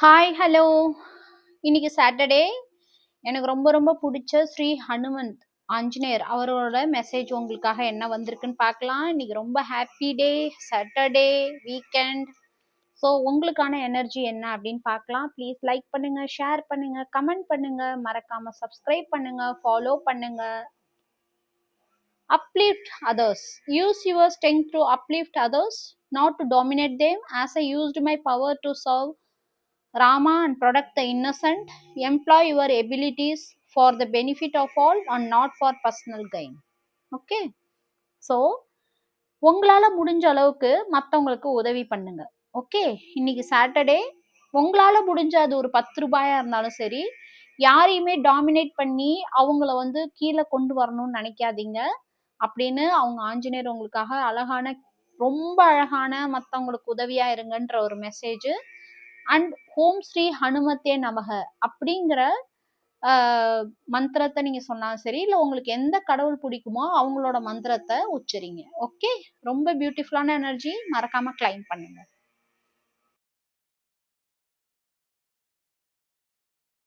Hi hello. இன்னைக்கு Saturday. எனக்கு ரொம்ப ரொம்ப பிடிச்ச ஸ்ரீ ஹனுமந்த் ஆஞ்சநேயர் அவரோட மெசேஜ் உங்களுக்காக என்ன வந்திருக்குன்னு பார்க்கலாம். இன்னைக்கு ரொம்ப happy day, Saturday, weekend. So உங்களுக்கான எனர்ஜி என்ன அப்படின்னு பார்க்கலாம். ப்ளீஸ் லைக் பண்ணுங்க, ஷேர் பண்ணுங்க, கமெண்ட் பண்ணுங்க, மறக்காம சப்ஸ்கிரைப் பண்ணுங்க, ஃபாலோ பண்ணுங்க. Uplift others. Use your strength to uplift others, not to dominate them. As I used my power to serve Rama and protect the innocent, employ your abilities for the benefit of all and not for personal gain. Okay? So, உங்களால முடிஞ்ச அளவுக்கு மற்றவங்களுக்கு உதவி பண்ணுங்க. Okay, இன்னைக்கு Saturday. உங்களால முடிஞ்ச அது ஒரு 10 ரூபாயா இருந்தாலும் சரி, யாரையுமே டாமினேட் பண்ணி அவங்கள கீழே கொண்டு வரணும்னு நினைக்காதீங்க அப்படின்னு அவங்க ஆஞ்சநேயர் உங்களுக்காக அழகான, ரொம்ப அழகான மற்றவங்களுக்கு உதவியா இருங்கன்ற ஒரு மெசேஜ். அண்ட் ஓம் ஸ்ரீ ஹனுமத்தே நமக அப்படிங்கிற மந்திரத்தை நீங்க சொன்னாலும் சரி, இல்லை உங்களுக்கு எந்த கடவுள் பிடிக்குமோ அவங்களோட மந்திரத்தை உச்சரிங்க. ஓகே, ரொம்ப பியூட்டிஃபுல்லான எனர்ஜி, மறக்காம கிளைம் பண்ணுங்க.